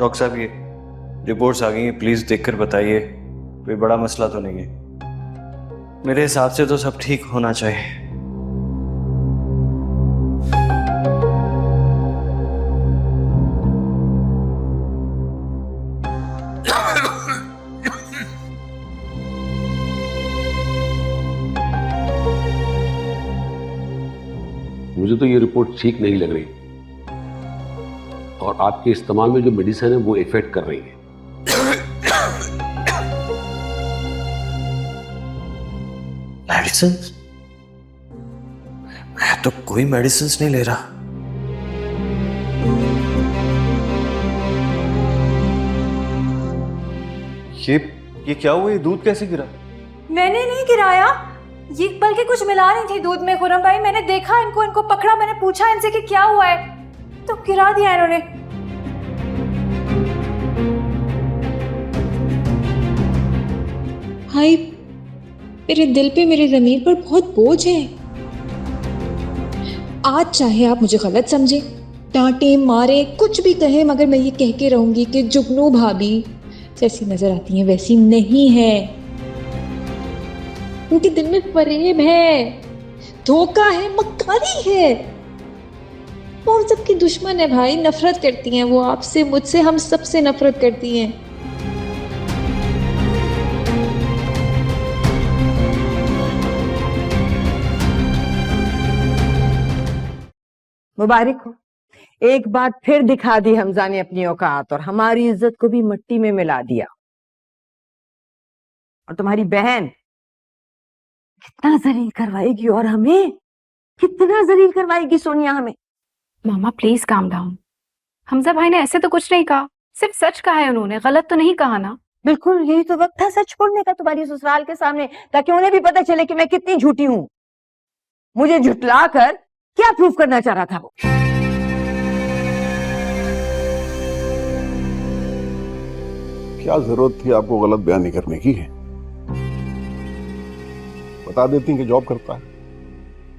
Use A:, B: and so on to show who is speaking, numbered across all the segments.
A: Doctor साहब ये reports आ गई हैं, प्लीज देखकर बताइए कोई बड़ा मसला तो नहीं है। मेरे हिसाब से तो सब ठीक होना चाहिए।
B: मुझे तो ये रिपोर्ट ठीक नहीं लग रही और आपके इस्तेमाल में जो मेडिसिन है वो इफेक्ट कर रही है।
A: मेडिसिन? मैं तो कोई मेडिसिन नहीं ले रहा। ये क्या हुआ? ये दूध कैसे गिरा?
C: मैंने नहीं गिराया, ये बल्कि कुछ मिला नहीं थी दूध में खुर्रम भाई। मैंने देखा इनको पकड़ा, मैंने पूछा इनसे कि क्या हुआ है, तो गिरा दिया इन्होंने।
D: भाई मेरे दिल पे, मेरे ज़मीर पर बहुत बोझ है। आज चाहे आप मुझे गलत समझे, डांटे मारे, कुछ भी कहें, मगर मैं ये कह के रहूंगी कि जुगनू भाभी जैसी नजर आती हैं वैसी नहीं है। उनके दिल में फरेब है, धोखा है, मक्कारी है। और सबकी दुश्मन है भाई, नफरत करती हैं वो आपसे, मुझसे, हम सबसे नफरत करती हैं।
E: मुबारक हो, एक बार फिर दिखा दी हमजा ने अपनी औकात और हमारी इज्जत को भी मिट्टी में मिला दिया। और तुम्हारी बहन कितना जलील करवाएगी, और हमें कितना जलील करवाएगी सोनिया हमें।
F: मामा प्लीज काम डाउन। हमजा भाई ने ऐसे तो कुछ नहीं कहा, सिर्फ सच कहा है उन्होंने, गलत तो नहीं कहा ना।
E: बिल्कुल यही तो वक्त था सच बोलने का तुम्हारी ससुराल के सामने, ताकि उन्हें भी पता चले कि मैं कितनी झूठी हूं। मुझे झुटला कर क्या प्रूफ करना चाह रहा था वो?
G: क्या जरूरत थी आपको गलत बयानी करने की? बता देती कि जॉब करता है।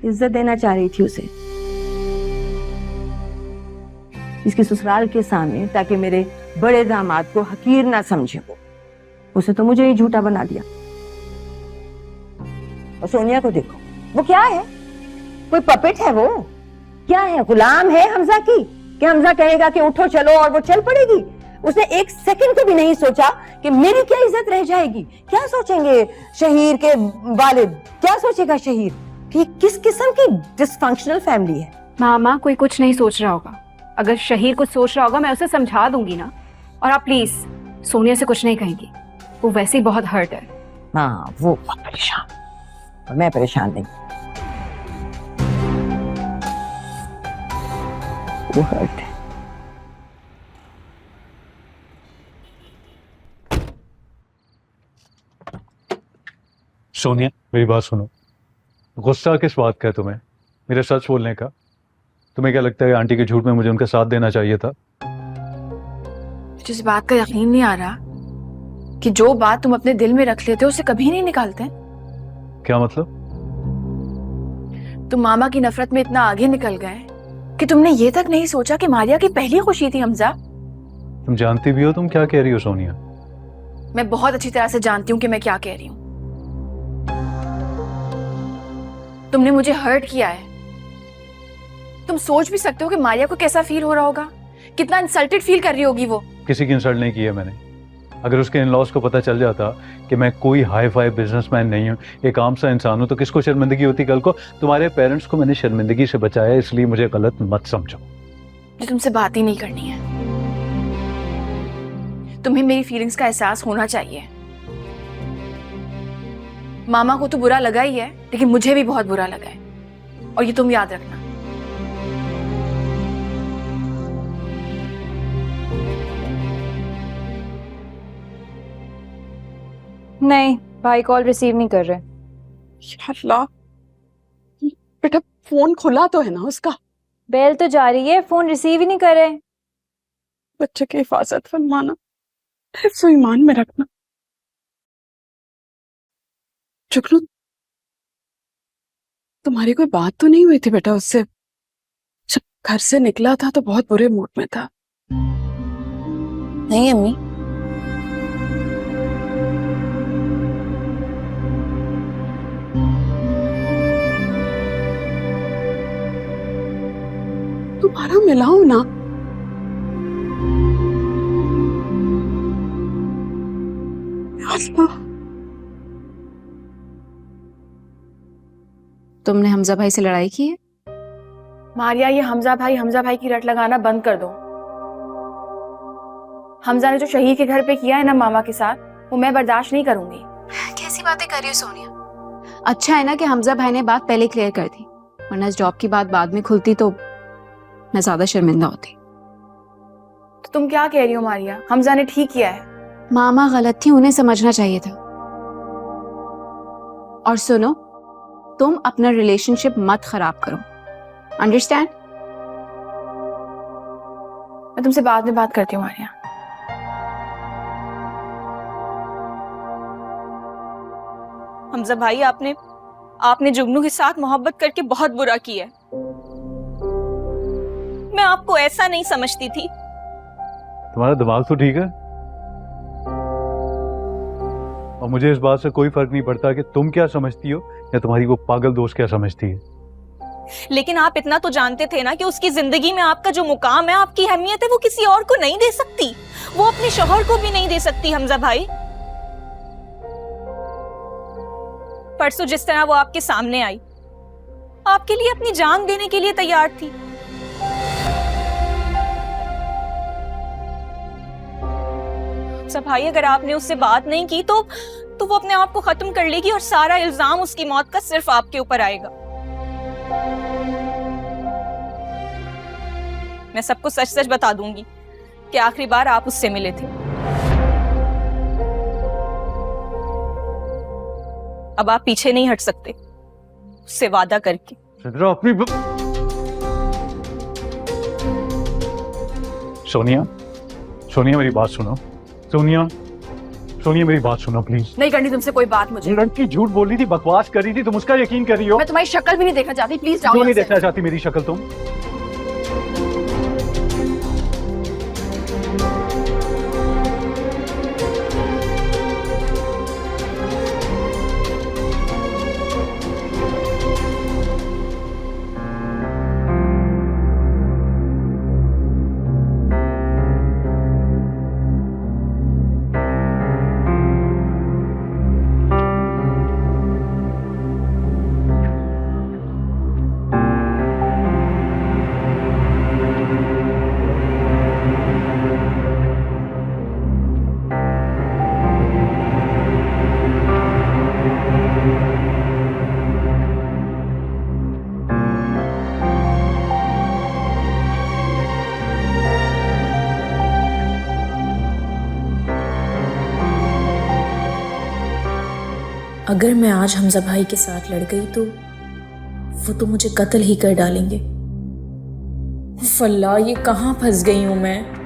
E: इज्जत देना चाह रही थी उसे, इसके ससुराल के सामने, ताकि मेरे बड़े दामाद को हकीर ना समझे वो। उसे तो मुझे ही झूठा बना दिया। और सोनिया को देखो, वो क्या है? कोई पपेट है वो? क्या है, गुलाम है हमजा की? कि हमजा कहेगा कि उठो चलो और वो चल पड़ेगी? उसने एक सेकंड को भी नहीं सोचा कि मेरी क्या इज्जत रह जाएगी। क्या सोचेंगे शहीर के वालिद, क्या सोचेगा शहीर कि किस किस्म की डिसफंक्शनल फैमिली है।
F: मामा कोई कुछ नहीं सोच रहा होगा, अगर शहीर कुछ सोच रहा होगा मैं उसे समझा दूंगी ना। और आप प्लीज सोनिया से कुछ नहीं कहेंगी, वो वैसे ही बहुत हर्ट है।
E: हाँ वो बहुत परेशान, और मैं परेशान नहीं, वो हर्ट है।
H: सोनिया मेरी बात सुनो, गुस्सा किस बात का है तुम्हें? मेरे सच बोलने का? तुम्हें क्या लगता है आंटी के झूठ में मुझे उनका साथ देना चाहिए था?
I: मुझे इस बात का यकीन नहीं आ रहा कि जो बात तुम अपने दिल में रख लेते हो उसे कभी नहीं निकालते।
H: क्या मतलब?
I: तुम मामा की नफरत में इतना आगे निकल गए कि तुमने ये तक नहीं सोचा कि मारिया की पहली खुशी थी हमजा।
H: तुम जानती भी हो तुम क्या कह रही हो सोनिया?
I: मैं बहुत अच्छी तरह से जानती हूँ कि मैं क्या कह रही हूँ। तुमने मुझे हर्ट किया है। तुम सोच भी सकते हो कि मारिया को कैसा फील हो रहा होगा, कितना इंसल्टेड फील कर रही होगी वो।
H: किसी की इंसल्ट नहीं की है मैंने। अगर उसके इन लॉज को पता चल जाता कि मैं कोई हाई फाई बिजनेसमैन नहीं हूँ, एक आम सा इंसान हूँ, तो किसको शर्मिंदगी होती कल को? तुम्हारे पेरेंट्स को मैंने शर्मिंदगी से बचाया, इसलिए मुझे गलत मत समझो।
I: मुझे तुमसे बात ही नहीं करनी है। तुम्हें मेरी फीलिंग्स का एहसास होना चाहिए। मामा को तो बुरा लगा ही है, लेकिन मुझे भी बहुत बुरा लगा है, और ये तुम याद रखना।
C: नहीं, भाई कॉल रिसीव नहीं कर रहे।
J: अल्लाह, बेटा फोन खुला तो है ना उसका?
C: बेल तो जा रही है, फोन रिसीव ही नहीं कर रहे।
J: बच्चे की हिफाजत फरमाना, हिफ्ज़ व ईमान में रखना। जुगनू, तुम्हारी कोई बात तो नहीं हुई थी बेटा उससे? जब घर से निकला था तो बहुत बुरे मूड में था।
I: नहीं अम्मी,
J: तुम्हारा मिलाओ ना।
F: तुमने हमजा भाई से लड़ाई की है?
I: मारिया, ये हमजा भाई की रट लगाना बंद कर दो। हमजा ने जो शहीद के घर पे किया है ना मामा के साथ, वो मैं बर्दाश्त नहीं करूंगी।
F: कैसी बातें कर रही हो सोनिया? अच्छा है ना कि हमजा भाई ने बात पहले क्लियर कर दी, वरना इस जॉब की बात बाद में खुलती तो मैं ज्यादा शर्मिंदा होती।
I: तो तुम क्या कह रही हो मारिया? हमजा ने ठीक किया है।
F: मामा गलत थी, उन्हें समझना चाहिए था। और सुनो, तुम अपना रिलेशनशिप मत खराब करो, अंडरस्टैंड?
I: मैं तुमसे बाद में बात करती हूँ मारिया।
K: हमजा भाई, आपने जुगनू के साथ मोहब्बत करके बहुत बुरा किया है। मैं आपको ऐसा नहीं समझती थी।
H: तुम्हारा दिमाग तो ठीक है, और मुझे इस बात से कोई फर्क नहीं पड़ता कि तुम क्या समझती हो या तुम्हारी वो पागल दोस्त क्या समझती है।
K: लेकिन आप इतना तो जानते थे ना कि उसकी जिंदगी में आपका जो मुकाम है, आपकी अहमियत है, वो किसी और को नहीं दे सकती। वो अपने शौहर को भी नहीं दे सकती। हमजा भाई, परसों जिस तरह वो आपके सामने आई, आपके लिए अपनी जान देने के लिए तैयार थी। हमजा भाई, अगर आपने उससे बात नहीं की तो वो अपने आप को खत्म कर लेगी और सारा इल्जाम उसकी मौत का सिर्फ आपके ऊपर आएगा। मैं सबको सच सच बता दूंगी कि आखिरी बार आप उससे मिले थे। अब आप पीछे नहीं हट सकते उससे वादा करके।
H: अपनी सोनिया मेरी बात सुनो। सोनिया मेरी बात सुनो प्लीज।
I: नहीं करनी तुमसे कोई बात मुझे।
H: लड़की झूठ बोल रही थी, बकवास कर रही थी, तुम उसका यकीन कर रही हो।
I: मैं तुम्हारी शक्ल भी नहीं देखना चाहती, प्लीज जाओ।
H: क्यों नहीं
I: यहाँ से।
H: देखना चाहती मेरी शक्ल तुम?
K: अगर मैं आज हमजा भाई के साथ लड़ गई तो वो तो मुझे कत्ल ही कर डालेंगे। उफ अल्लाह, ये कहाँ फंस गई हूं मैं।